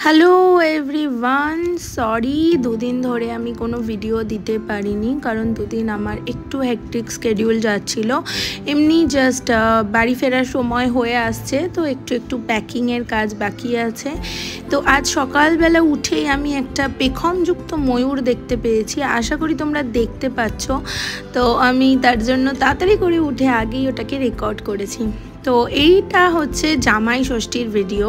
Hello everyone, sorry দুদিন ধরে আমি কোনো ভিডিও দিতে পারিনি, কারণ দুদিন আমার একটু হেক্টিক স্কেডিউল যাচ্ছিল। এমনি জাস্ট বাড়ি ফেরার সময় হয়ে আসছে, তো একটু প্যাকিংয়ের কাজ বাকি আছে। তো আজ সকালবেলা উঠেই আমি একটা পেখমযুক্ত ময়ূর দেখতে পেয়েছি, আশা করি তোমরা দেখতে পাচ্ছ। তো আমি তার জন্য তাড়াতাড়ি করে উঠে আগেই ওটাকে রেকর্ড করেছি। তো এইটা হচ্ছে জামাই ষষ্ঠীর ভিডিও।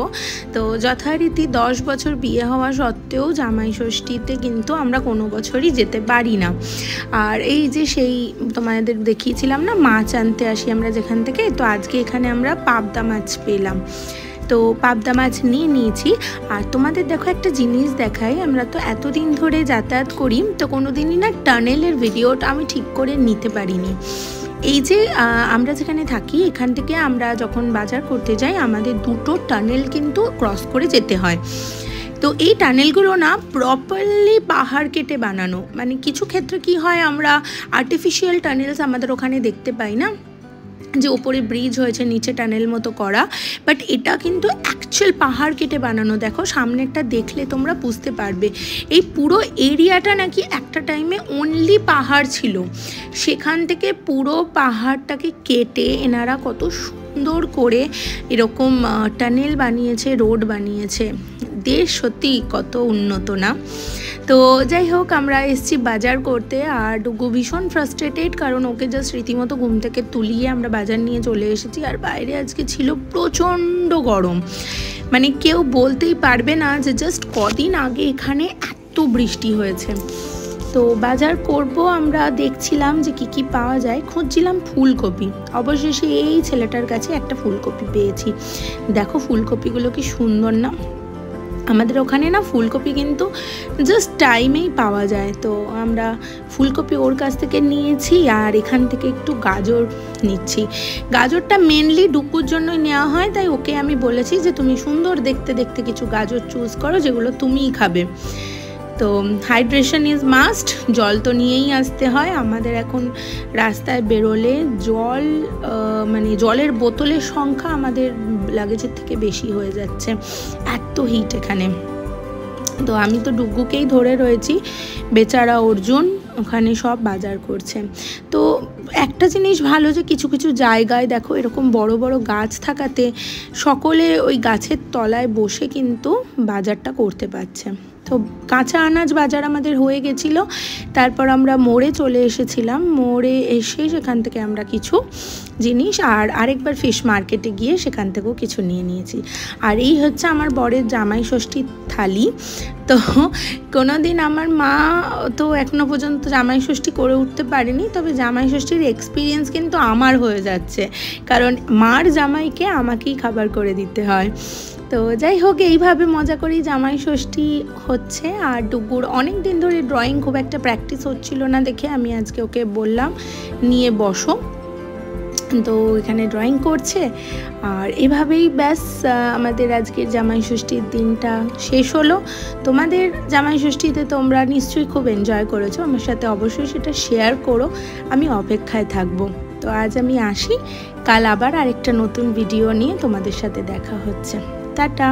তো যথারীতি 10 বছর বিয়ে হওয়া সত্ত্বেও জামাই ষষ্ঠীতে কিন্তু আমরা কোনো বছরই যেতে পারি না। আর এই যে সেই তোমাদের দেখিয়েছিলাম না, মাছ আনতে আসি আমরা যেখান থেকে, তো আজকে এখানে আমরা পাবদা মাছ পেলাম। তো পাবদা মাছ নিয়ে নিয়েছি। আর তোমাদের দেখো একটা জিনিস দেখাই, আমরা তো এতদিন ধরে যাতায়াত করি, তো কোনো দিনই না টানেলের ভিডিওটা আমি ঠিক করে নিতে পারিনি। এই যে আমরা যেখানে থাকি এখান থেকে আমরা যখন বাজার করতে যাই আমাদের দুটো টানেল কিন্তু ক্রস করে যেতে হয়। তো এই টানেলগুলো না প্রপারলি পাহাড় কেটে বানানো, মানে কিছু ক্ষেত্রে কি হয় আমরা আর্টিফিশিয়াল টানেলস আমাদের ওখানে দেখতে পাই না, যে ওপরে ব্রিজ হয়েছে নিচে টানেল মতো করা, বাট এটা কিন্তু অ্যাকচুয়াল পাহাড় কেটে বানানো। দেখো সামনেরটা দেখলে তোমরা বুঝতে পারবে। এই পুরো এরিয়াটা নাকি একটা টাইমে অনলি পাহাড় ছিল, সেখান থেকে পুরো পাহাড়টাকে কেটে এনারা কত সুন্দর করে এরকম টানেল বানিয়েছে, রোড বানিয়েছে। দেশ সত্যি কত উন্নত না। তো যাই হোক, আমরা এসছি বাজার করতে, আর ডুগু ভীষণ ফ্রাস্ট্রেটেড, কারণ ওকে জাস্ট রীতিমতো ঘুম থেকে তুলিয়ে আমরা বাজার নিয়ে চলে এসেছি। আর বাইরে আজকে ছিল প্রচণ্ড গরম, মানে কেউ বলতেই পারবে না যে জাস্ট কদিন আগে এখানে এত বৃষ্টি হয়েছে। তো বাজার করব, আমরা দেখছিলাম যে কি পাওয়া যায়, খুঁজছিলাম ফুলকপি। অবশেষে এই ছেলেটার কাছে একটা ফুলকপি পেয়েছি। দেখো ফুলকপিগুলো কি সুন্দর না। আমাদের ওখানে না ফুলকপি কিন্তু জাস্ট টাইমেই পাওয়া যায়। তো আমরা ফুলকপি ওর কাছ থেকে নিয়েছি, আর এখান থেকে একটু গাজর নিচ্ছি। গাজরটা মেনলি ডুকুর জন্যই নেওয়া হয়, তাই ওকে আমি বলেছি যে তুমি সুন্দর দেখতে দেখতে কিছু গাজর চুজ করো যেগুলো তুমিই খাবে। তো হাইড্রেশন ইজ মাস্ট, জল তো নিয়েই আসতে হয়। আমাদের এখন রাস্তায় বেরোলে জল, মানে জলের বোতলের সংখ্যা আমাদের লাগেজের থেকে বেশি হয়ে যাচ্ছে, এত হিট এখানে। তো আমি তো ডুগুকেই ধরে রয়েছি, বেচারা অর্জুন ওখানে সব বাজার করছে। তো একটা জিনিস ভালো যে কিছু কিছু জায়গায় দেখো এরকম বড় বড় গাছ থাকাতে সকলে ওই গাছের তলায় বসে কিন্তু বাজারটা করতে পারছে। তো কাঁচা আনাজ বাজার আমাদের হয়ে গেছিল, তারপর আমরা মোড়ে চলে এসেছিলাম। মোড়ে এসে সেখান থেকে আমরা কিছু জিনিস আর আরেকবার ফিশ মার্কেটে গিয়ে সেখান থেকেও কিছু নিয়ে নিয়েছি। আর এই হচ্ছে আমার বরের জামাই ষষ্ঠীর থালি। তো কোনো দিন আমার মা তো এখনও পর্যন্ত জামাই ষষ্ঠী করে উঠতে পারেনি, তবে জামাই ষষ্ঠীর এক্সপিরিয়েন্স কিন্তু আমার হয়ে যাচ্ছে, কারণ মার জামাইকে আমাকেই খাবার করে দিতে হয়। তো যাই হোক, এইভাবে মজা করেই জামাই ষষ্ঠী হচ্ছে। আর ডুগুর অনেক দিন ধরে ড্রয়িং খুব একটা প্র্যাকটিস হচ্ছিল না দেখে আমি আজকে ওকে বললাম নিয়ে বসো। তো এখানে ড্রয়িং করছে। আর এভাবেই ব্যাস আমাদের আজকের জামাই ষষ্ঠীর দিনটা শেষ হলো। তোমাদের জামাই ষষ্ঠীতে তোমরা নিশ্চয়ই খুব এনজয় করেছো, আমার সাথে অবশ্যই সেটা শেয়ার করো, আমি অপেক্ষায় থাকবো। তো আজ আমি আসি, কাল আবার আরেকটা নতুন ভিডিও নিয়ে তোমাদের সাথে দেখা হচ্ছে। টাটা।